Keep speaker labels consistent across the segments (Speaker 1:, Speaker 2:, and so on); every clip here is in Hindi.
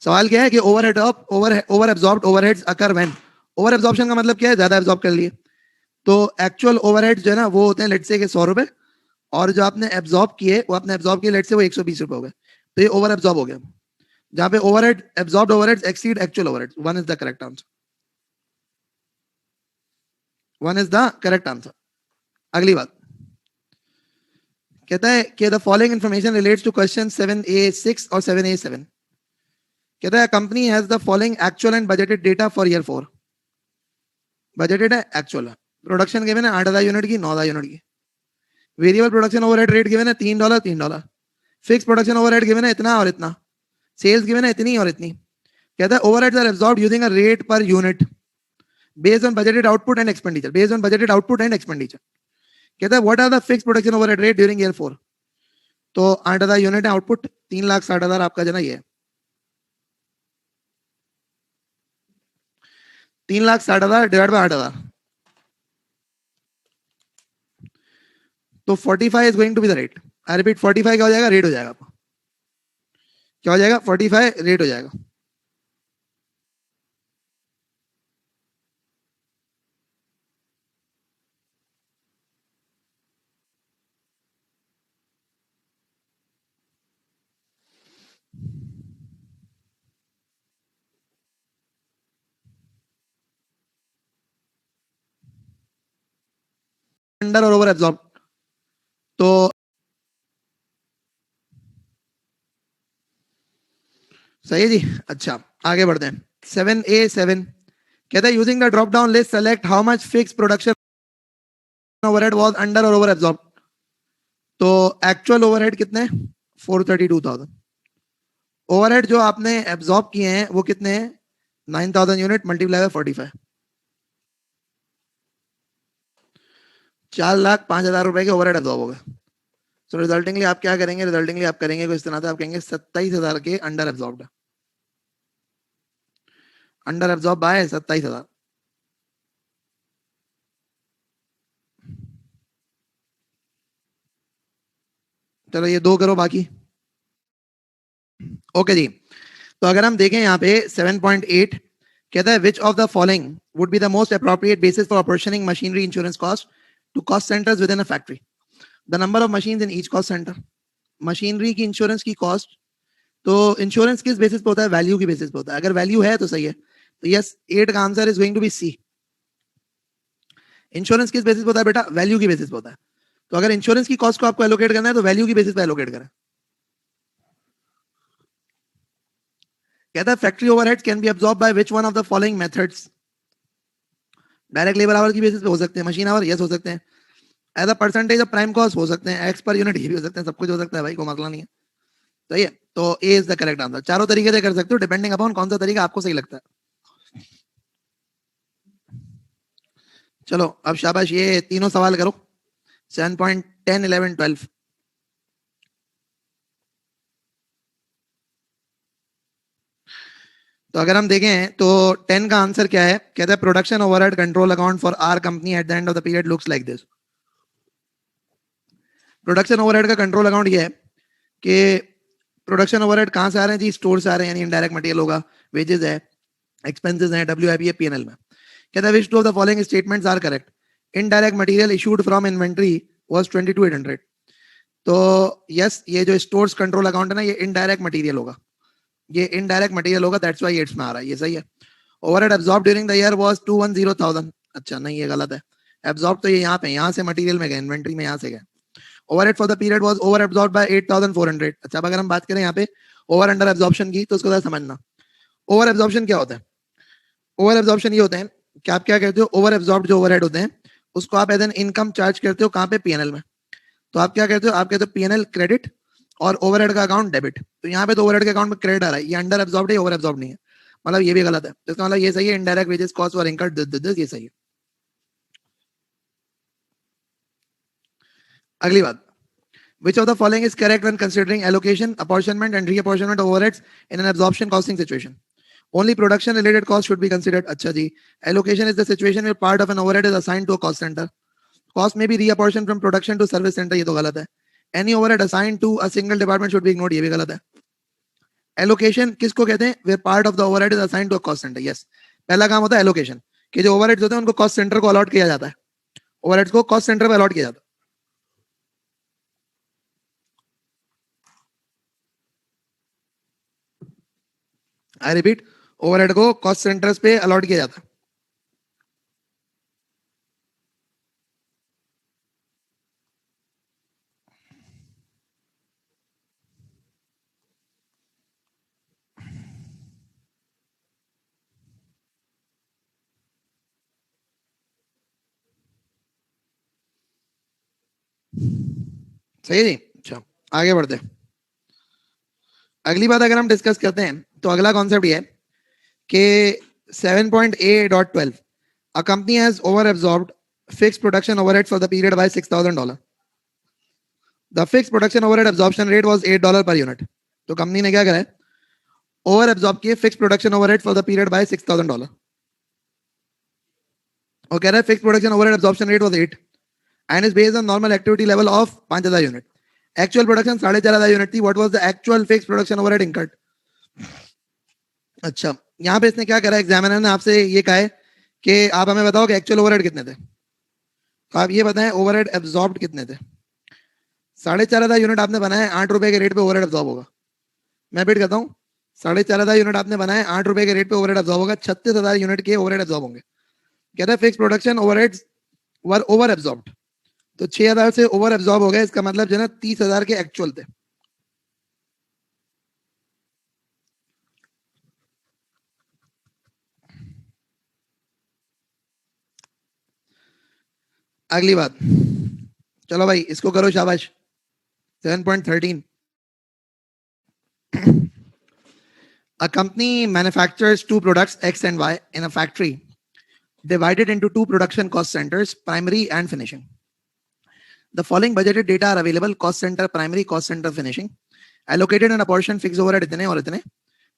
Speaker 1: सवाल क्या है कि over absorbed overheads occur when, over absorption का मतलब क्या है, ज्यादा एब्जॉर्ब कर लिए। तो एक्चुअल ओवरहेड्स जो है ना वो होते हैं लेट से के 100 रुपए, और जो आपने एब्जॉर्ब किए वो आपने एब्जॉर्ब किए लेट से वो 120 रुपए हो गए, तो ये ओवर एब्जॉर्ब हो गया। जहां पे overhead absorbed overheads exceed actual overheads, one is the correct answer, one is the correct answer. अगली बात कहता है कि the following information relates to question 7A6 और 7A7। कहता है company has the following actual and budgeted data for year 4। Budgeted है, एक्चुअल है। प्रोडक्शन गिवन है 8,000 यूनिट की, 9,000 यूनिट की। Variable production overhead rate given है $3, $3। फिक्स प्रोडक्शन ओवरहेड गिवन है इतना और इतना। सेल्स गिवन है इतनी और इतनी। कहता है overheads are absorbed using a rate per unit based on budgeted output and expenditure, based on budgeted output and expenditure. कहता है what are the fix production overhead rate during year 4। तो 8,000 यूनिट है आउटपुट, 3,60,000 आपका जना ये है, 3,60,000 डिवाइड बाय 8,000, तो 45 is going to be the rate. I repeat 45 क्या हो जाएगा, रेट हो जाएगा। क्या हो जाएगा, 45 रेट हो जाएगा। अंडर और ओवर एब्जॉर्ब, तो सही है जी। अच्छा आगे बढ़ते हैं। 7A7 कहता है using the drop down list select how much fix production overhead was under और ओवर एब्जॉर्ब। तो एक्चुअल ओवरहेड कितने, 432,000। ओवरहेड जो आपने एब्जॉर्ब किए हैं वो कितने हैं, 9,000 यूनिट मल्टीप्लाई बाय 45, 4,05,000 रुपए के ओवरहेड एब्जॉर्ब हो गए। सो रिजल्टिंगली आप क्या करेंगे, रिजल्टिंगली आप करेंगे कुछ इस तरह से, आप कहेंगे 27,000 के अंडर एब्जॉर्ब्ड है, अंडर एब्जॉर्ब बाय 27,000। चलो ये दो करो बाकी। ओके जी, तो अगर हम देखें यहाँ पे 7.8 कहता है which of the following would be the most appropriate basis for apportioning machinery insurance cost to cost centres within a factory. The number of machines in each cost centre. Machinery की इंश्योरेंस की कॉस्ट, तो इंश्योरेंस किस बेसिस पे होता है, वैल्यू की बेसिस पे होता है। अगर वैल्यू है तो सही है, तो यस 8 का answer is going to be C. Insurance किस बेसिस पे होता है बेटा, वैल्यू की बेसिस पे होता है। तो अगर इंश्योरेंस की कॉस्ट को आपको एलोकेट करना है तो वैल्यू की बेसिस पे एलोकेट करें। कहता है factory overheads can be absorb by which one of the following methods. Direct labour our की बेसिस पे हो सकते हैं, मशीन आवर यस हो सकते हैं, as a percentage of prime cost हो सकते हैं, एक्स पर यूनिट ये भी हो सकते हैं, सब कुछ हो सकता है भाई, कोई मसला नहीं है। सही है, तो ए इज द करेक्ट आंसर। चारों तरीके से कर सकते हो डिपेंडिंग अपॉन कौन सा तरीका आपको सही लगता है। चलो अब शाबाश, ये तीनों सवाल करो 7.10 11 12। तो अगर हम देखें तो 10 का आंसर क्या है, कहता है production overhead control account for our company at the end of the period looks like this. Production overhead का कंट्रोल अकाउंट ये है कि प्रोडक्शन ओवरहेड कहां से आ रहे हैं जी, स्टोर से आ रहे हैं, यानी इनडायरेक्ट मटेरियल होगा, वेजेस है, एक्सपेंसेस हैं, डब्ल्यूआईपी है, पीएनएल में। कहता है which two of the following statements are correct. Indirect material issued from inventory was 22,800। तो यस ये जो स्टोर्स कंट्रोल अकाउंट है ना, ये इनडायरेक्ट मटेरियल होगा, ये इनडायरेक्ट मटेरियल होगा, दैट्स व्हाई इट्स में आ रहा है, ये सही है। Overhead absorb during the year was 210,000। अच्छा नहीं ये गलत है, एब्जॉर्ब तो ये यहाँ पे, यहाँ से मटेरियल में गए, इन्वेंट्री में यहाँ से गए। Overhead for the period was over absorb by 8,400। अच्छा अब अगर हम बात करें यहाँ पे ओवर अंडर एब्जॉर्प्शन की, तो उसको जरा समझना। ओवर एब्जॉर्प्शन क्या होता है, ओवर एब्जॉर्प्शन ये होता है कि आप क्या कहते हो, ओवर एब्जॉर्ब जो ओवरहेड होते हैं उसको आप एज एन इनकम चार्ज करते हो, कहाँ पे, पीएनएल में। तो आप क्या कहते हो, आप कहते हो पीएनएल क्रेडिट और ओवरहेड का अकाउंट डेबिट। तो यहाँ पे तो ओवरहेड के अकाउंट में क्रेडिट आ रहा है, ये अंडर एब्जॉर्ब है, ओवर एब्जॉर्ब नहीं है, मतलब ये भी गलत है। तो इसका मतलब ये सही है, इनडायरेक्ट वेजेस कॉस्ट और इनकम ये सही है। अगली बात, which of the following is correct when considering allocation, apportionment and reapportionment of overheads in an absorption costing situation? Only production related cost should be considered. अच्छा जी, allocation is the situation where part of an overhead is assigned to a cost center. Cost may be reapportioned from production to service center, ये तो गलत है। Any overhead assigned to a single department should be ignored, ये भी गलत है। एलोकेशन किसको कहते हैं? Where part of the overhead is assigned to a cost centre. Yes, पहला काम होता है एलोकेशन, कि जो ओवरहेड्स होते हैं उनको कॉस्ट सेंटर को अलॉट किया जाता है. ओवरहेड्स को कॉस्ट सेंटर पे अलॉट किया जाता है. आई रिपीट, ओवरहेड को कॉस्ट सेंटर्स पे अलॉट किया जाता है. सही है जी. अच्छा, आगे बढ़ते हैं. अगली बात अगर हम डिस्कस करते हैं तो अगला कॉन्सेप्ट ये है कि 7.A.12 a company has over absorbed fixed production overhead for the period by $6,000. The fixed production overhead absorption rate was $8 per unit. तो कंपनी ने क्या करा है? ओवर एब्जॉर्ब किए fix production overhead for the period by $6,000. और कह रहा है fix production overhead absorption rate was 8 and is based on normal activity level of 5,000 unit. Actual production 4,500 unit थी. What was the actual fix production overhead incurred? अच्छा, यहाँ पे इसने क्या करा, एग्जामिनर ने आपसे ये कहा है कि आप हमें बताओ कि एक्चुअल ओवरहेड कितने थे. तो आप ये बताएं ओवरहेड एब्जॉर्ब्ड कितने थे. 4,500 यूनिट आपने बनाए, 8 रुपए के रेट पे ओवरहेड एब्जॉर्ब होगा. मैं रिपीट करता हूँ, 4,500 यूनिट आपने बनाए, 8 रुपए के रेट पे ओवरहेड एब्जॉर्ब होगा. 36,000 यूनिट के ओवरहेड एब्जॉर्ब होंगे. कहता है fix production overheads were over absorbed. तो 6,000 से ओवर एब्जॉर्ब हो गए, इसका मतलब जो है ना 30,000 के एक्चुअल थे. अगली बात, चलो भाई इसको करो शाबाश. 7.13 A company manufactures two products X and Y in a factory divided into two production cost centers, primary and finishing. The following budgeted data are available: cost center primary, cost center finishing. Allocated and apportioned fixed overhead इतने और इतने.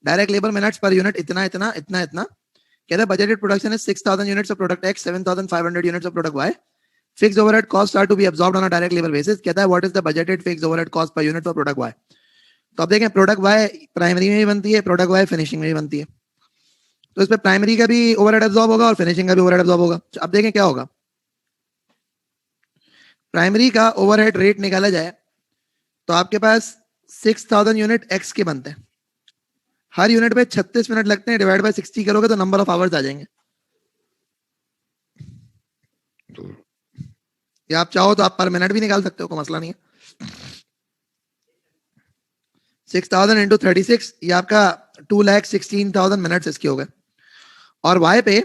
Speaker 1: Direct labor minutes per unit इतना इतना इतना इतना. कहता है budgeted production is 6,000 units of product X, 7,500 units of product Y. Fixed overhead costs are to be absorbed on a direct labor basis. कहता है what is the budgeted fixed overhead cost per unit for product Y. तो अब देखें, प्रोडक्ट वाई प्राइमरी में भी बनती है, प्रोडक्ट वाई फिनिशिंग में भी बनती है. तो इस पे प्राइमरी का भी ओवरहेड एब्जॉर्ब होगा और फिनिशिंग का भी ओवरहेड एब्जॉर्ब होगा. अब देखें क्या होगा. प्राइमरी का ओवरहेड रेट निकाला जाए तो आपके पास 6,000 यूनिट एक्स के बनते हैं. हर यूनिट पे 36 मिनट लगते हैं. डिवाइड बाय 60 करोगे तो नंबर ऑफ आवर्स आ जाएंगे. या आप चाहो तो आप पर मिनट भी निकाल सकते हो, कोई मसला नहीं है. 6,000 इंटू 36, ये आपका 2,16,000 मिनट्स इसके हो गए. और वाई पे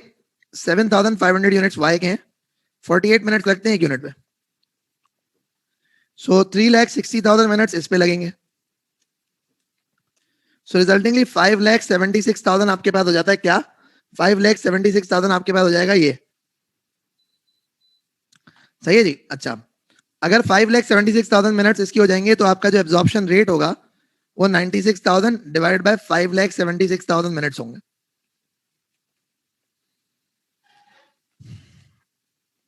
Speaker 1: 7,500 यूनिट्स वाई के हैं. 48 मिनट लगते हैं एक यूनिट पे. सो 3,60,000 मिनट्स इस पे लगेंगे. सो रिजल्टिंगली 5,76,000 आपके पास हो जाता है. क्या 5,76,000 आपके पास हो जाएगा ये. सही है जी. अच्छा, अगर 5,76,000 मिनट्स इसकी हो जाएंगे तो आपका जो एब्जॉर्प्शन रेट होगा वो 96,000 डिवाइड बाय 5,76,000 मिनट्स होंगे.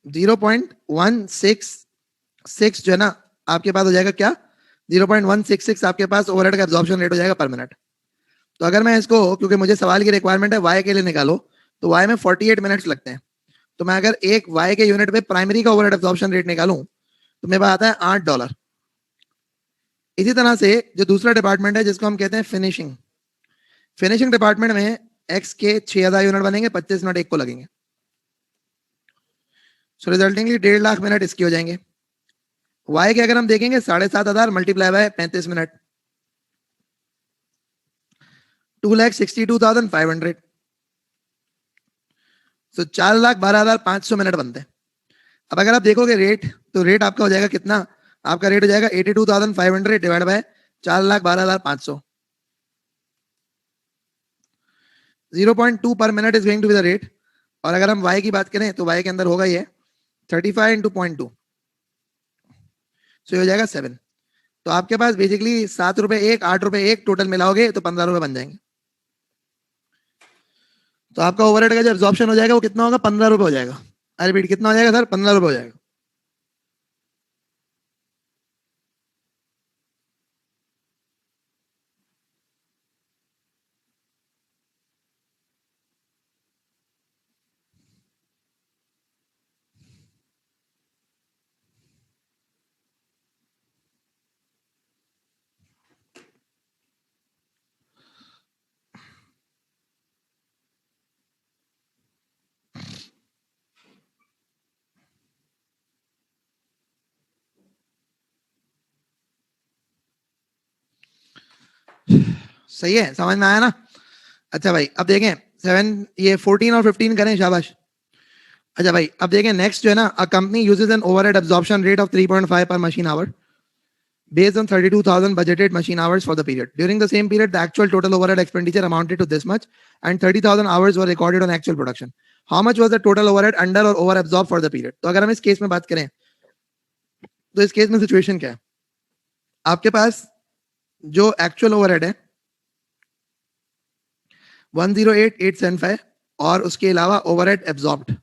Speaker 1: 0.166 जो है ना आपके पास हो जाएगा. क्या 0.166 आपके पास ओवरहेड का एब्जॉर्प्शन रेट हो जाएगा पर मिनट. तो अगर मैं इसको, क्योंकि मुझे सवाल की रिक्वायरमेंट है वाई के लिए निकालो, तो वाई में 48 मिनट्स लगते हैं. तो मैं अगर एक वाई के यूनिट पे प्राइमरी का ओवरहेड एब्जॉर्प्शन रेट निकालूं तो मेरे पास आता है $8. इसी तरह से जो दूसरा डिपार्टमेंट है जिसको हम कहते हैं फिनिशिंग, फिनिशिंग डिपार्टमेंट में एक्स के 6,000 यूनिट बनेंगे, 25 मिनट एक को लगेंगे. सो रिजल्टिंगली 1.5 लाख मिनट इसकी हो जाएंगे. वाई के अगर हम देखेंगे 7,500 multiply by 35 minute, 2,62,500. So 4,12,500 minute बनते हैं. अब अगर आप देखोगे रेट, तो रेट आपका हो जाएगा कितना. आपका रेट हो जाएगा 82,500 divide by 4,12,500. 0.2 per minute is going to be the rate. और अगर हम वाई की बात करें तो वाई के अंदर होगा ये 35 इंटू 0.2, सो हो जाएगा 7. तो आपके पास बेसिकली 7 रुपए एक, 8 रुपए एक टोटल मिलाओगे तो 15 रुपए बन जाएंगे. तो आपका ओवरहेड का जो एब्जॉर्प्शन हो जाएगा वो कितना होगा, 15 रुपए हो जाएगा. अरे रिपीट, कितना हो जाएगा सर? 15 रुपए हो जाएगा. सही है, समझ में आया ना? अच्छा भाई अब देखें 7 ये 14 और 15 करें, शाबाश। अच्छा भाई अब देखें नेक्स्ट जो है ना, a company uses an overhead absorption rate of 3.5 per machine hour based on 32,000 budgeted machine hours for the period. During the same period, the actual total overhead expenditure amounted to this much, and 30,000 hours were recorded on actual production. How much was the total overhead under or over absorbed for the period? तो अगर हम इस केस में बात करें तो इस केस में सिचुएशन क्या है? आपके पास जो एक्चुअल ओवरहेड है 108,875 और उसके अलावा ओवरहेड एब्जॉर्ब्ड,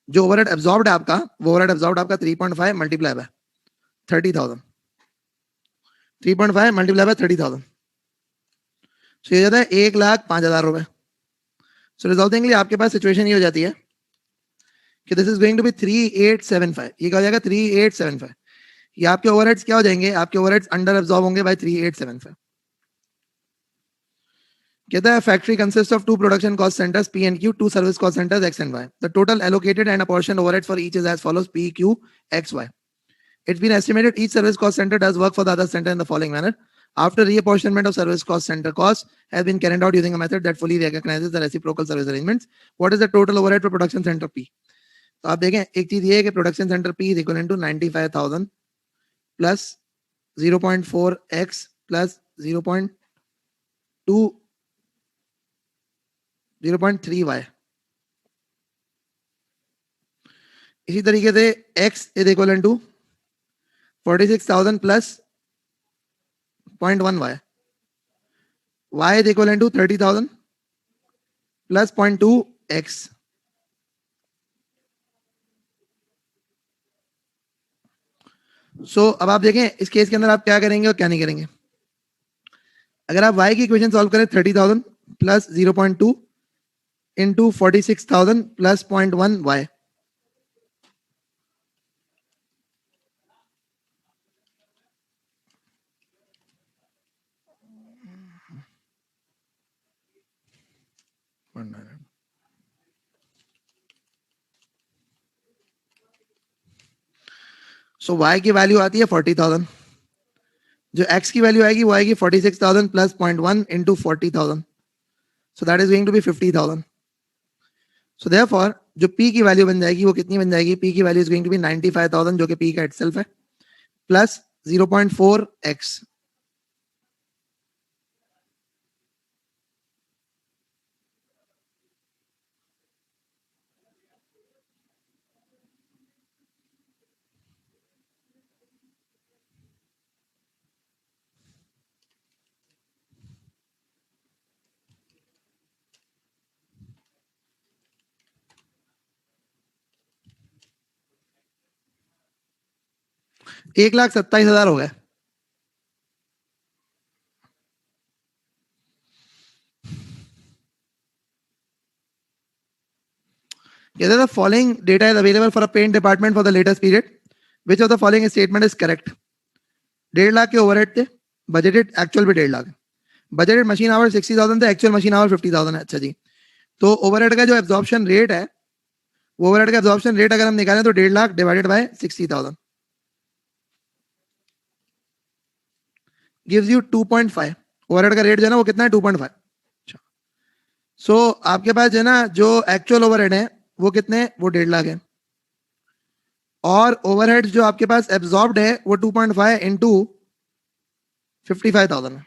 Speaker 1: जो ओवरहेड एब्जॉर्ब्ड है आपका, वो ओवरहेड एब्जॉर्ब्ड आपका 3.5 मल्टीप्लाई बाय 30,000, 3.5 मल्टीप्लाई बाय 30,000, सो ये जाता है 1,05,000 रुपए। सो रिजल्टिंगली आपके पास सिचुएशन ये हो जाती है कि this is going to be 3875, ये क्या हो जाएगा 3875। ये आपके ओवरहेड्स क्या हो जाएंगे, आपके ओवरहेड्स अंडर एब्जॉर्ब होंगे बाय 3875। कहता है factory consist of 2 production cost centres P and Q, 2 service cost centres X and Y. The total allocated and apportioned overhead for each is as follows: P, Q, X, Y. It's been estimated each service cost center does work for the other center in the following manner. After reapportionment of service cost center costs has been carried out using a method that fully recognizes the reciprocal service arrangements, what is the total overhead for production center P? तो आप देखें एक चीज ये है कि production centre P is equivalent to 95,000 plus 0.4x plus 0.2 0.3y। इसी तरीके से x is equal to 46,000 plus 0.1y, y is equal to 30,000 plus 0.2x। So अब आप देखें इस केस के अंदर आप क्या करेंगे और क्या नहीं करेंगे। अगर आप y की इक्वेशन सॉल्व करें 30,000 प्लस 0.2 इंटू 46,000 प्लस 0.1y, सो y की वैल्यू आती है 40,000, जो x की वैल्यू आएगी वो आएगी 46,000 plus 0.1 into 40,000, so that is going to be 50,000। So therefore जो p की वैल्यू बन जाएगी वो कितनी बन जाएगी, p की value is going to be 95,000 जो कि p का इटसेल्फ है, प्लस 0.4x। एक लाख 27,000 हो गए। Whether the following data is available for a paint department for the latest period, which of the following statement is correct? 1.5 lakh के ओवरहेड थे, बजटेड एक्चुअल भी 1.5 लाख, बजटेड मशीन आवर 60,000 थे, एक्चुअल मशीन आवर 50,000 है। अच्छा जी, तो ओवरहेड का जो एब्जॉर्प्शन रेट है, वो ओवरहेड का एब्जॉर्प्शन रेट अगर हम निकालें तो 1.5 lakh divided by 60,000 gives you 2.5। Overhead का रेट जो है ना वो कितना है 2.5। अच्छा, सो आपके पास जो है ना जो एक्चुअल ओवरहेड है वो कितने, वो 1.5 लाख है, और ओवरहेड जो आपके पास एब्जॉर्ब्ड है वो 2.5 इंटू 55,000 है,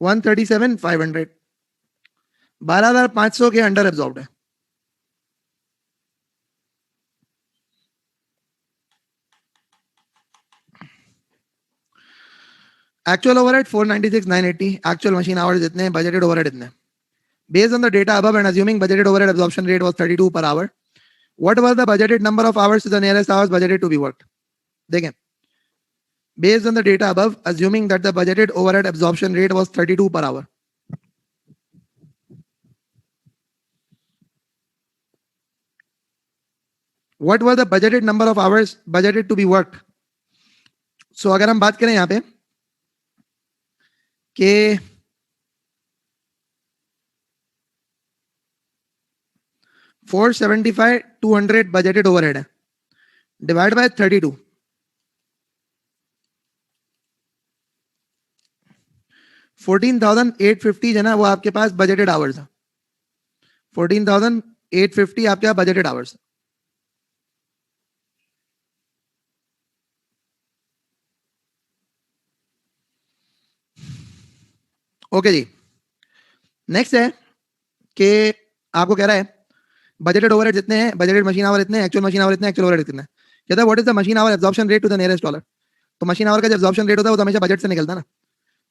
Speaker 1: 137,500, 12,500 के अंडर एब्जॉर्ब्ड है। Actual overhead 496,980, actual machine hours इतने, बजटेड ओवरहेड इतने। Based on the data above and assuming budgeted overhead absorption rate was 32 per hour, what was the budgeted number of hours to the nearest hours budgeted to be worked? देखें, based on the data above, assuming that the budgeted overhead absorption rate was 32 per hour, what were the budgeted number of hours budgeted to be worked? So अगर हम बात करें यहाँ पे कि 475 200 budgeted overhead है, डिवाइड बाय 32, 14,850 जो है ना वो आपके पास बजटेड आवर्स है. 14,850 आपके पास बजटेड आवर्स. ओके जी. नेक्स्ट है कि आपको कह रहा है बजटेड ओवरहेड जितने हैं, बजटेड मशीन आवर इतने, एक्चुअल मशीन आवर इतने, एक्चुअल ओवरहेड कितने. कहता है what is the machine hour absorption rate to the nearest dollar. तो मशीन आवर का जो एब्जॉर्प्शन रेट होता है वो तो हमेशा बजट से निकलता है ना.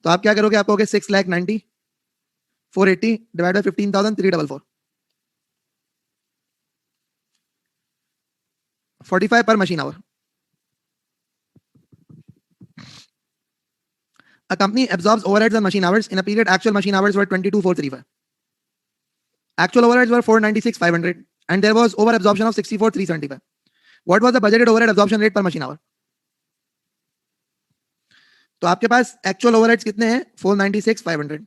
Speaker 1: तो आप क्या करोगे, आप कहोगे 6,90,480 divide by 15,344, 45 per machine hour. A company absorbs overheads and machine hours. In a period, actual machine hours were 22,435. Actual overheads were 496,500, and there was over absorption of 64,375. What was the budgeted overhead absorption rate per machine hour? तो आपके पास एक्चुअल ओवरहेड्स कितने हैं, 496,500.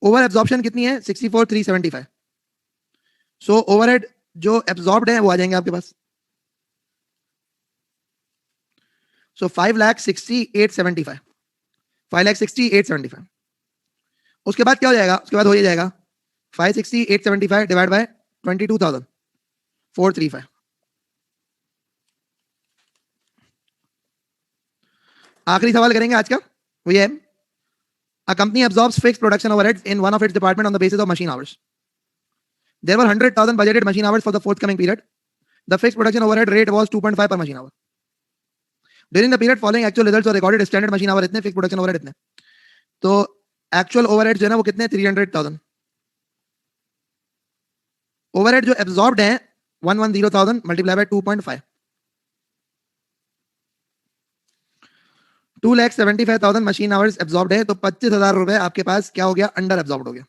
Speaker 1: ओवर एब्जॉर्प्शन कितनी है, 64,375. सो ओवरहेड जो एब्जॉर्ब्ड है वो आ जाएंगे आपके पास. सो 5,60,875. 5,60,875. उसके बाद क्या हो जाएगा, उसके बाद हो जाएगा 560,875 डिवाइड बाय 22,435. आखिरी सवाल करेंगे आज का, वो ये है, a company absorbs fixed production overheads in one of its department on the basis of machine hours. There were 100,000 budgeted machine hours for the forthcoming period. The fixed production overhead rate was 2.5 per machine hour. During the period following, actual results were recorded. Standard machine hour इतने, fixed production overhead इतने. तो एक्चुअल ओवरहेड जो है ना वो कितने, 300,000. ओवरहेड जो एब्जॉर्ब्ड है 110,000 multiply by 2.5, 2,75,000 machine hours absorbed है. तो 25,000 रुपए आपके पास क्या हो गया, अंडर एब्जॉर्ब्ड हो गया.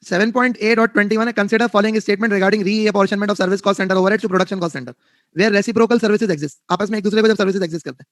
Speaker 1: सेवन पॉइंट एट और 21 है, consider following statement regarding reapportionment of service cost centre overhead to production cost centre where reciprocal services exist. आपस में एक दूसरे को जब सर्विसेज एग्जिस्ट करते हैं